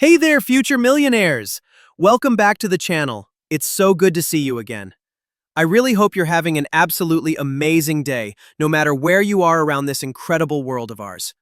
Hey there, future millionaires! Welcome back to the channel. It's so good to see you again. I really hope you're having an absolutely amazing day, no matter where you are around this incredible world of ours.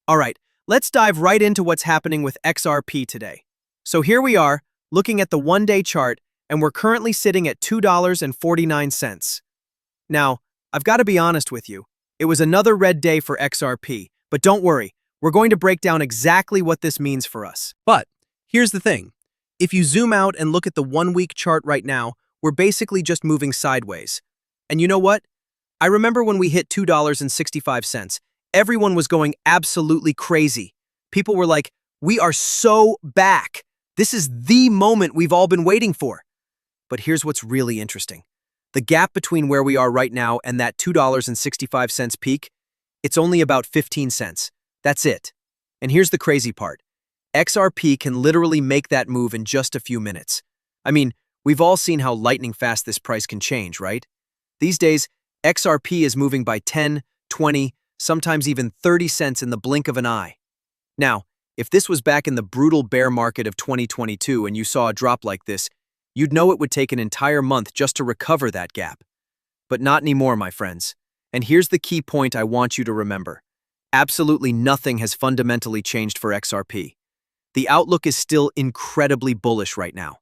Alright, let's dive right into what's happening with XRP today. So here we are, looking at the one-day chart, and we're currently sitting at $2.49. Now, I've got to be honest with you, it was another red day for XRP, but don't worry, we're going to break down exactly what this means for us. But here's the thing. If you zoom out and look at the one-week chart right now, we're basically just moving sideways. And you know what? I remember when we hit $2.65, everyone was going absolutely crazy. People were like, we are so back. This is the moment we've all been waiting for. But here's what's really interesting. The gap between where we are right now and that $2.65 peak, it's only about 15 cents. That's it. And here's the crazy part. XRP can literally make that move in just a few minutes. I mean, we've all seen how lightning fast this price can change, right? These days, XRP is moving by 10, 20, sometimes even 30 cents in the blink of an eye. Now, if this was back in the brutal bear market of 2022 and you saw a drop like this, you'd know it would take an entire month just to recover that gap. But not anymore, my friends. And here's the key point I want you to remember. Absolutely nothing has fundamentally changed for XRP. The outlook is still incredibly bullish right now.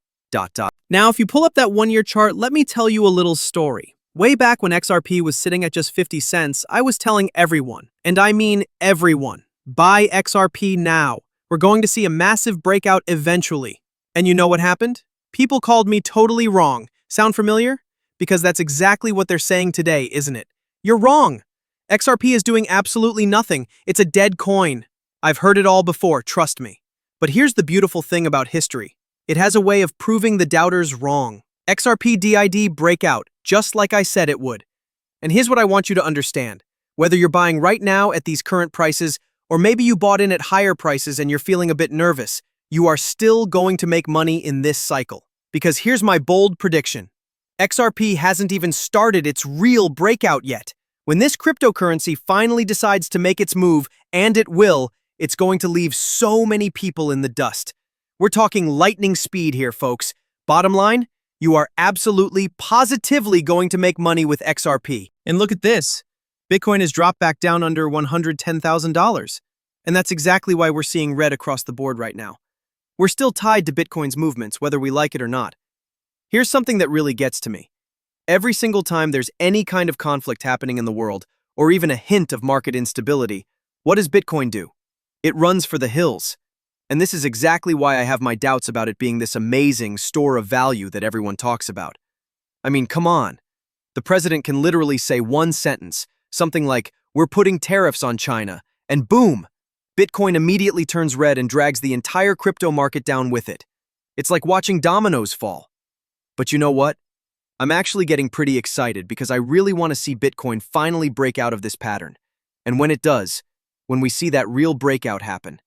Now, if you pull up that one-year chart, let me tell you a little story. Way back when XRP was sitting at just 50 cents, I was telling everyone, and I mean everyone, buy XRP now. We're going to see a massive breakout eventually. And you know what happened? People called me totally wrong. Sound familiar? Because that's exactly what they're saying today, isn't it? You're wrong. XRP is doing absolutely nothing. It's a dead coin. I've heard it all before, trust me. But here's the beautiful thing about history. It has a way of proving the doubters wrong. XRP did breakout, just like I said it would. And here's what I want you to understand. Whether you're buying right now at these current prices, or maybe you bought in at higher prices and you're feeling a bit nervous, you are still going to make money in this cycle. Because here's my bold prediction. XRP hasn't even started its real breakout yet. When this cryptocurrency finally decides to make its move, and it will, it's going to leave so many people in the dust. We're talking lightning speed here, folks. Bottom line, you are absolutely, positively going to make money with XRP. And look at this. Bitcoin has dropped back down under $110,000. And that's exactly why we're seeing red across the board right now. We're still tied to Bitcoin's movements, whether we like it or not. Here's something that really gets to me. Every single time there's any kind of conflict happening in the world, or even a hint of market instability, what does Bitcoin do? It runs for the hills. And this is exactly why I have my doubts about it being this amazing store of value that everyone talks about. I mean, come on. The president can literally say one sentence, something like, we're putting tariffs on China, and boom, Bitcoin immediately turns red and drags the entire crypto market down with it. It's like watching dominoes fall. But you know what? I'm actually getting pretty excited because I really want to see Bitcoin finally break out of this pattern. And when it does, when we see that real breakout happen,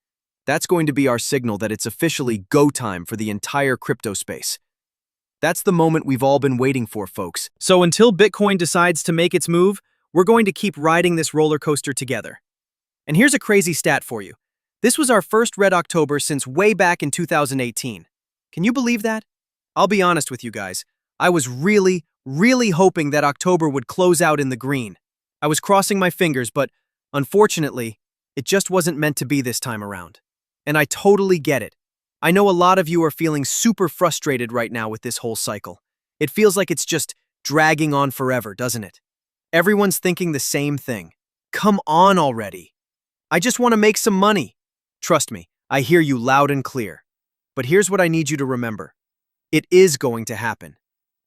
that's going to be our signal that it's officially go time for the entire crypto space. That's the moment we've all been waiting for, folks. So until Bitcoin decides to make its move, we're going to keep riding this roller coaster together. And here's a crazy stat for you. This was our first red October since way back in 2018. Can you believe that? I'll be honest with you guys. I was really hoping that October would close out in the green. I was crossing my fingers, but unfortunately, it just wasn't meant to be this time around. And I totally get it. I know a lot of you are feeling super frustrated right now with this whole cycle. It feels like it's just dragging on forever, doesn't it? Everyone's thinking the same thing. Come on already. I just want to make some money. Trust me, I hear you loud and clear. But here's what I need you to remember. It is going to happen.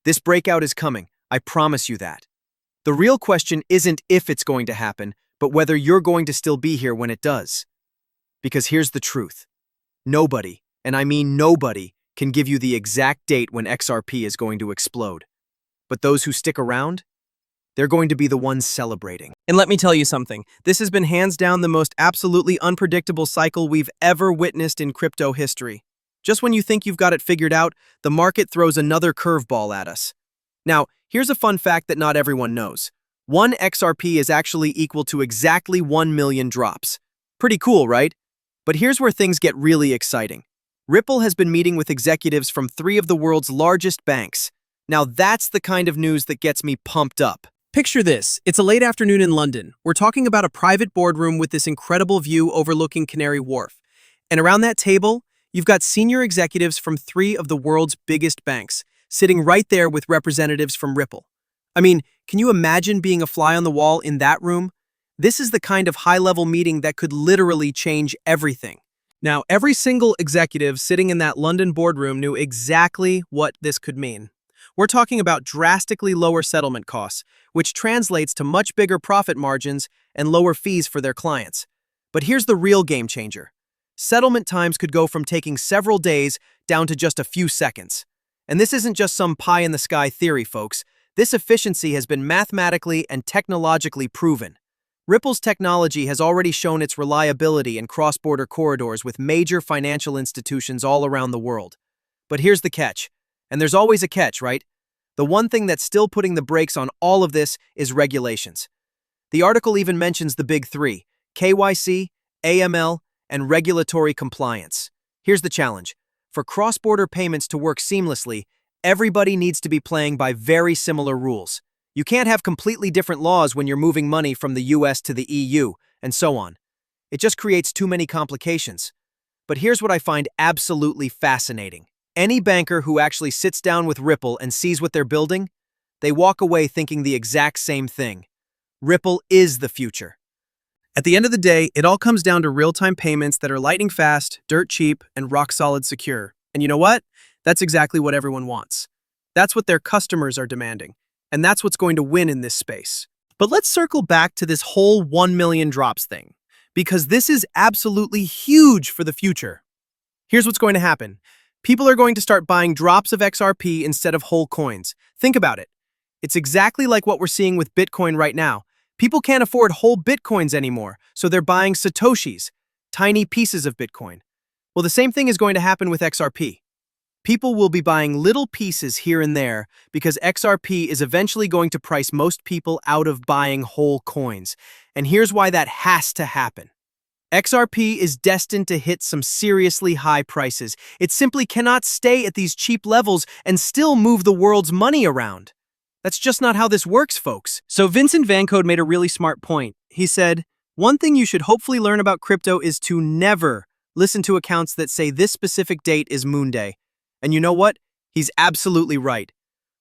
This breakout is coming, I promise you that. The real question isn't if it's going to happen, but whether you're going to still be here when it does. Because here's the truth. Nobody, and I mean nobody, can give you the exact date when XRP is going to explode. But those who stick around, they're going to be the ones celebrating. And let me tell you something. This has been hands down the most absolutely unpredictable cycle we've ever witnessed in crypto history. Just when you think you've got it figured out, the market throws another curveball at us. Now, here's a fun fact that not everyone knows. One XRP is actually equal to exactly 1 million drops. Pretty cool, right? But here's where things get really exciting. Ripple has been meeting with executives from 3 of the world's largest banks. Now that's the kind of news that gets me pumped up. Picture this. It's a late afternoon in London. We're talking about a private boardroom with this incredible view overlooking Canary Wharf. And around that table, you've got senior executives from 3 of the world's biggest banks, sitting right there with representatives from Ripple. I mean, can you imagine being a fly on the wall in that room? This is the kind of high-level meeting that could literally change everything. Now, every single executive sitting in that London boardroom knew exactly what this could mean. We're talking about drastically lower settlement costs, which translates to much bigger profit margins and lower fees for their clients. But here's the real game changer. Settlement times could go from taking several days down to just a few seconds. And this isn't just some pie-in-the-sky theory, folks. This efficiency has been mathematically and technologically proven. Ripple's technology has already shown its reliability in cross-border corridors with major financial institutions all around the world. But here's the catch. And there's always a catch, right? The one thing that's still putting the brakes on all of this is regulations. The article even mentions the big 3, KYC, AML, and regulatory compliance. Here's the challenge. For cross-border payments to work seamlessly, everybody needs to be playing by very similar rules. You can't have completely different laws when you're moving money from the US to the EU, and so on. It just creates too many complications. But here's what I find absolutely fascinating. Any banker who actually sits down with Ripple and sees what they're building, they walk away thinking the exact same thing. Ripple is the future. At the end of the day, it all comes down to real-time payments that are lightning fast, dirt cheap, and rock-solid secure. And you know what? That's exactly what everyone wants. That's what their customers are demanding. And that's what's going to win in this space. But let's circle back to this whole 1 million drops thing, because this is absolutely huge for the future. Here's what's going to happen. People are going to start buying drops of XRP instead of whole coins. Think about it. It's exactly like what we're seeing with Bitcoin right now. People can't afford whole Bitcoins anymore, so they're buying Satoshis, tiny pieces of Bitcoin. Well, the same thing is going to happen with XRP. People will be buying little pieces here and there because XRP is eventually going to price most people out of buying whole coins. And here's why that has to happen. XRP is destined to hit some seriously high prices. It simply cannot stay at these cheap levels and still move the world's money around. That's just not how this works, folks. So Vincent Vancode made a really smart point. He said, one thing you should hopefully learn about crypto is to never listen to accounts that say this specific date is Moon Day. And you know what? He's absolutely right.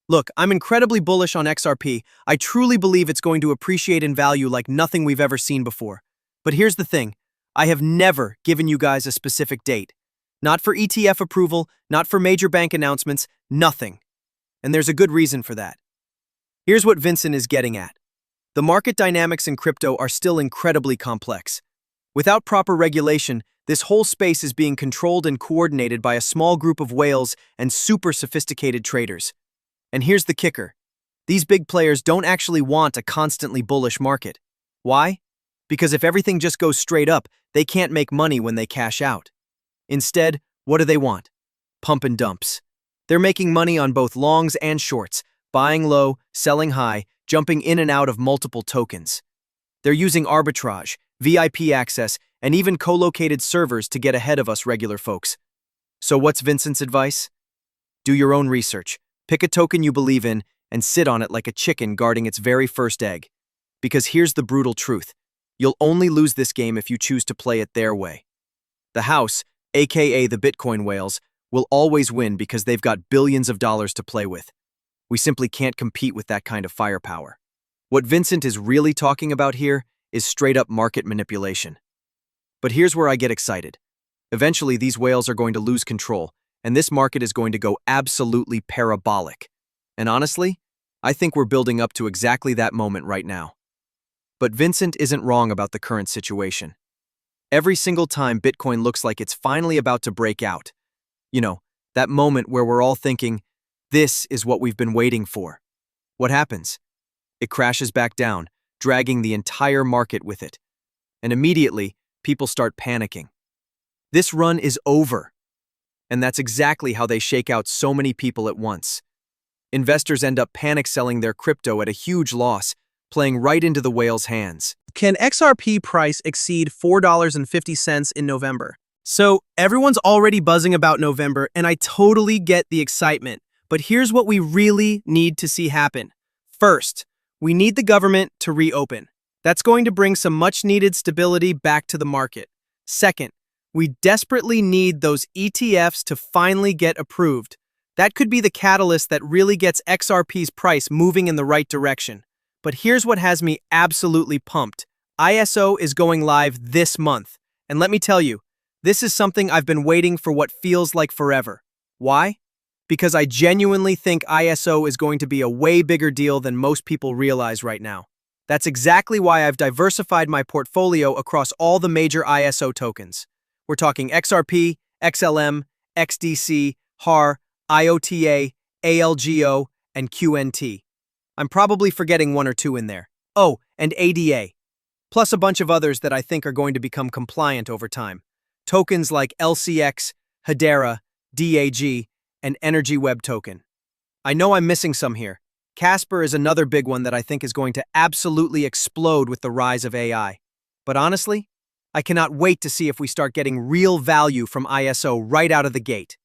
Look, I'm incredibly bullish on XRP. I truly believe it's going to appreciate in value like nothing we've ever seen before. But here's the thing. I have never given you guys a specific date. Not for ETF approval, not for major bank announcements, nothing. And there's a good reason for that. Here's what Vincent is getting at. The market dynamics in crypto are still incredibly complex. Without proper regulation, this whole space is being controlled and coordinated by a small group of whales and super sophisticated traders. And here's the kicker. These big players don't actually want a constantly bullish market. Why? Because if everything just goes straight up, they can't make money when they cash out. Instead, what do they want? Pump and dumps. They're making money on both longs and shorts, buying low, selling high, jumping in and out of multiple tokens. They're using arbitrage, VIP access, and even co-located servers to get ahead of us regular folks. So what's Vincent's advice? Do your own research. Pick a token you believe in and sit on it like a chicken guarding its very first egg. Because here's the brutal truth. You'll only lose this game if you choose to play it their way. The house, aka the Bitcoin whales, will always win because they've got billions of dollars to play with. We simply can't compete with that kind of firepower. What Vincent is really talking about here is straight-up market manipulation. But here's where I get excited. Eventually, these whales are going to lose control, and this market is going to go absolutely parabolic. And honestly, I think we're building up to exactly that moment right now. But Vincent isn't wrong about the current situation. Every single time Bitcoin looks like it's finally about to break out, you know, that moment where we're all thinking, this is what we've been waiting for. What happens? It crashes back down, dragging the entire market with it. And immediately, people start panicking. This run is over. And that's exactly how they shake out so many people at once. Investors end up panic selling their crypto at a huge loss, playing right into the whale's hands. Can XRP price exceed $4.50 in November? So, everyone's already buzzing about November, and I totally get the excitement. But here's what we really need to see happen. First, we need the government to reopen. That's going to bring some much-needed stability back to the market. Second, we desperately need those ETFs to finally get approved. That could be the catalyst that really gets XRP's price moving in the right direction. But here's what has me absolutely pumped. ISO is going live this month. And let me tell you, this is something I've been waiting for what feels like forever. Why? Because I genuinely think ISO is going to be a way bigger deal than most people realize right now. That's exactly why I've diversified my portfolio across all the major ISO tokens. We're talking XRP, XLM, XDC, HAR, IOTA, ALGO, and QNT. I'm probably forgetting one or two in there. Oh, and ADA. Plus a bunch of others that I think are going to become compliant over time. Tokens like LCX, Hedera, DAG, and Energy Web Token. I know I'm missing some here. Casper is another big one that I think is going to absolutely explode with the rise of AI. But honestly, I cannot wait to see if we start getting real value from ISO right out of the gate.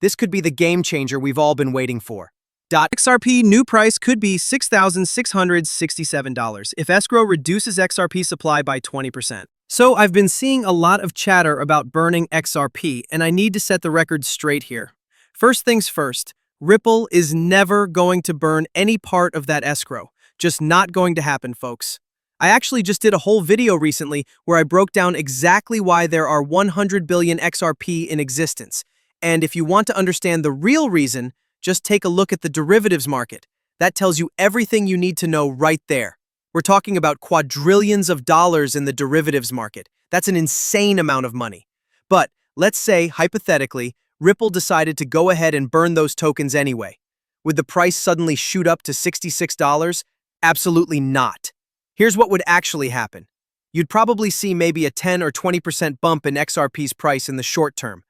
This could be the game changer we've all been waiting for. XRP new price could be $6,667 if Escrow reduces XRP supply by 20%. So I've been seeing a lot of chatter about burning XRP, and I need to set the record straight here. First things first, Ripple is never going to burn any part of that escrow. Just not going to happen, folks. I actually just did a whole video recently where I broke down exactly why there are 100 billion XRP in existence. And if you want to understand the real reason, just take a look at the derivatives market. That tells you everything you need to know right there. We're talking about quadrillions of dollars in the derivatives market. That's an insane amount of money. But let's say, hypothetically, Ripple decided to go ahead and burn those tokens anyway. Would the price suddenly shoot up to $66? Absolutely not. Here's what would actually happen. You'd probably see maybe a 10 or 20% bump in XRP's price in the short term.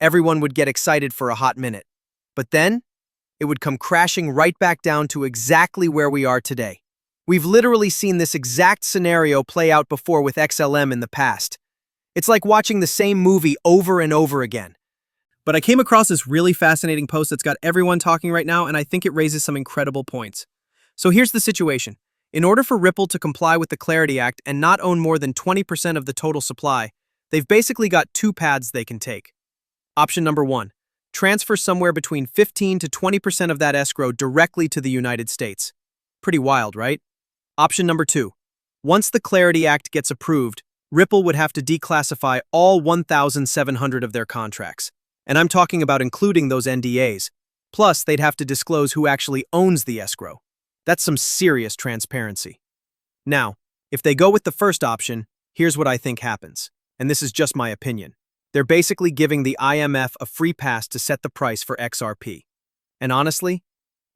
Everyone would get excited for a hot minute. But then, it would come crashing right back down to exactly where we are today. We've literally seen this exact scenario play out before with XLM in the past. It's like watching the same movie over and over again. But I came across this really fascinating post that's got everyone talking right now, and I think it raises some incredible points. So here's the situation. In order for Ripple to comply with the Clarity Act and not own more than 20% of the total supply, they've basically got two paths they can take. Option number one, transfer somewhere between 15 to 20% of that escrow directly to the United States. Pretty wild, right? Option number two, once the Clarity Act gets approved, Ripple would have to declassify all 1,700 of their contracts. And I'm talking about including those NDAs. Plus, they'd have to disclose who actually owns the escrow. That's some serious transparency. Now, if they go with the first option, here's what I think happens. And this is just my opinion. They're basically giving the IMF a free pass to set the price for XRP. And honestly,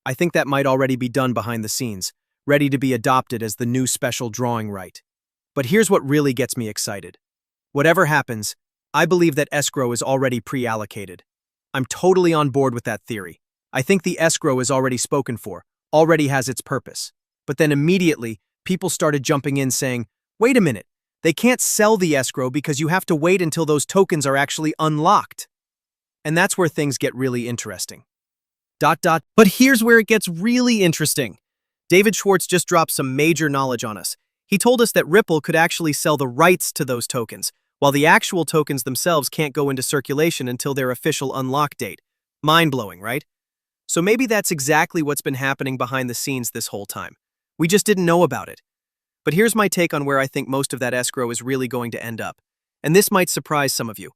I think that might already be done behind the scenes, ready to be adopted as the new special drawing right. But here's what really gets me excited. Whatever happens, I believe that escrow is already pre-allocated. I'm totally on board with that theory. I think the escrow is already spoken for, already has its purpose. But then immediately, people started jumping in saying, wait a minute, they can't sell the escrow because you have to wait until those tokens are actually unlocked. And that's where things get really interesting. But here's where it gets really interesting. David Schwartz just dropped some major knowledge on us. He told us that Ripple could actually sell the rights to those tokens, while the actual tokens themselves can't go into circulation until their official unlock date. Mind-blowing, right? So maybe that's exactly what's been happening behind the scenes this whole time. We just didn't know about it. But here's my take on where I think most of that escrow is really going to end up. And this might surprise some of you.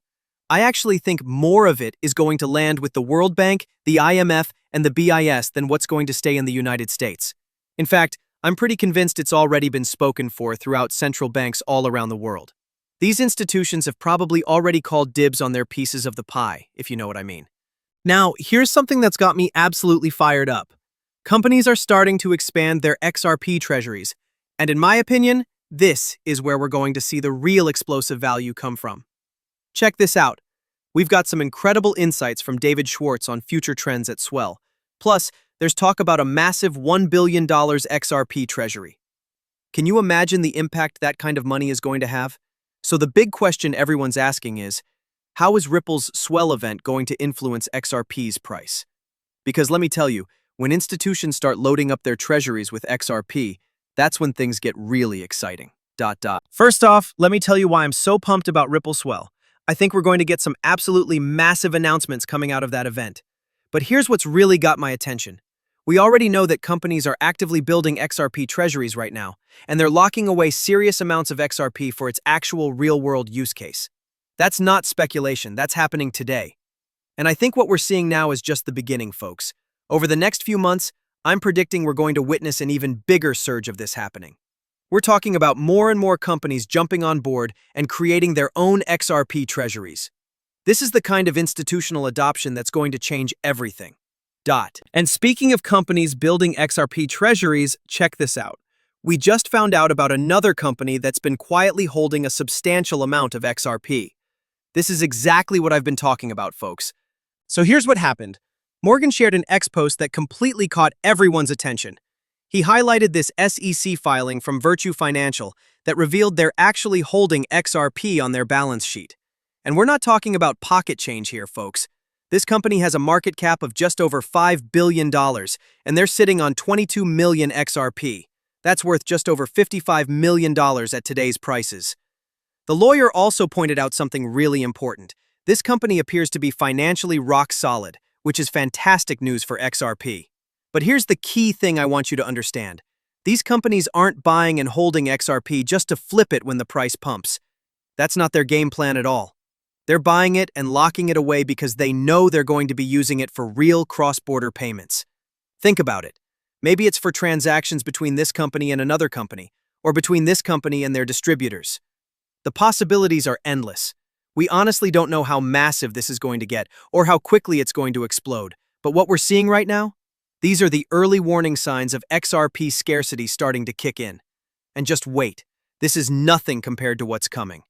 I actually think more of it is going to land with the World Bank, the IMF, and the BIS than what's going to stay in the United States. In fact, I'm pretty convinced it's already been spoken for throughout central banks all around the world. These institutions have probably already called dibs on their pieces of the pie, if you know what I mean. Now, here's something that's got me absolutely fired up. Companies are starting to expand their XRP treasuries, and in my opinion, this is where we're going to see the real explosive value come from. Check this out. We've got some incredible insights from David Schwartz on future trends at Swell. Plus, there's talk about a massive $1 billion XRP treasury. Can you imagine the impact that kind of money is going to have? So the big question everyone's asking is, How is Ripple's Swell event going to influence XRP's price? Because let me tell you, when institutions start loading up their treasuries with XRP, that's when things get really exciting. First off, let me tell you why I'm so pumped about Ripple Swell. I think we're going to get some absolutely massive announcements coming out of that event. But here's what's really got my attention. We already know that companies are actively building XRP treasuries right now, and they're locking away serious amounts of XRP for its actual real-world use case. That's not speculation, that's happening today. And I think what we're seeing now is just the beginning, folks. Over the next few months, I'm predicting we're going to witness an even bigger surge of this happening. We're talking about more and more companies jumping on board and creating their own XRP treasuries. This is the kind of institutional adoption that's going to change everything. And speaking of companies building XRP treasuries, check this out. We just found out about another company that's been quietly holding a substantial amount of XRP. This is exactly what I've been talking about, folks. So here's what happened. Morgan shared an X post that completely caught everyone's attention. He highlighted this SEC filing from Virtu Financial that revealed they're actually holding XRP on their balance sheet. And we're not talking about pocket change here, folks. This company has a market cap of just over $5 billion, and they're sitting on 22 million XRP. That's worth just over $55 million at today's prices. The lawyer also pointed out something really important. This company appears to be financially rock solid, which is fantastic news for XRP. But here's the key thing I want you to understand. These companies aren't buying and holding XRP just to flip it when the price pumps. That's not their game plan at all. They're buying it and locking it away because they know they're going to be using it for real cross-border payments. Think about it. Maybe it's for transactions between this company and another company, or between this company and their distributors. The possibilities are endless. We honestly don't know how massive this is going to get, or how quickly it's going to explode. But what we're seeing right now? These are the early warning signs of XRP scarcity starting to kick in. And just wait. This is nothing compared to what's coming.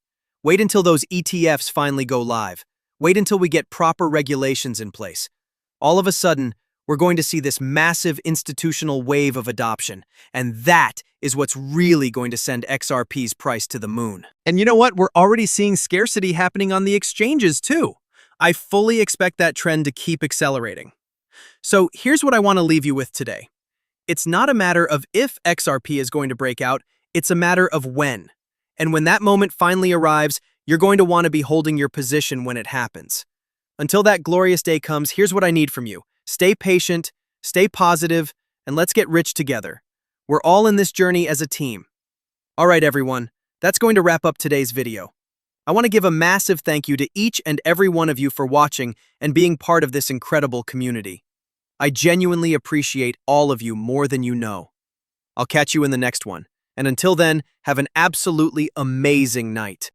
Wait until those ETFs finally go live. Wait until we get proper regulations in place. All of a sudden, we're going to see this massive institutional wave of adoption, and that is what's really going to send XRP's price to the moon. And you know what? We're already seeing scarcity happening on the exchanges too. I fully expect that trend to keep accelerating. So here's what I want to leave you with today. It's not a matter of if XRP is going to break out, it's a matter of when. And when that moment finally arrives, you're going to want to be holding your position when it happens. Until that glorious day comes, here's what I need from you. Stay patient, stay positive, and let's get rich together. We're all in this journey as a team. All right, everyone, that's going to wrap up today's video. I want to give a massive thank you to each and every one of you for watching and being part of this incredible community. I genuinely appreciate all of you more than you know. I'll catch you in the next one. And until then, have an absolutely amazing night.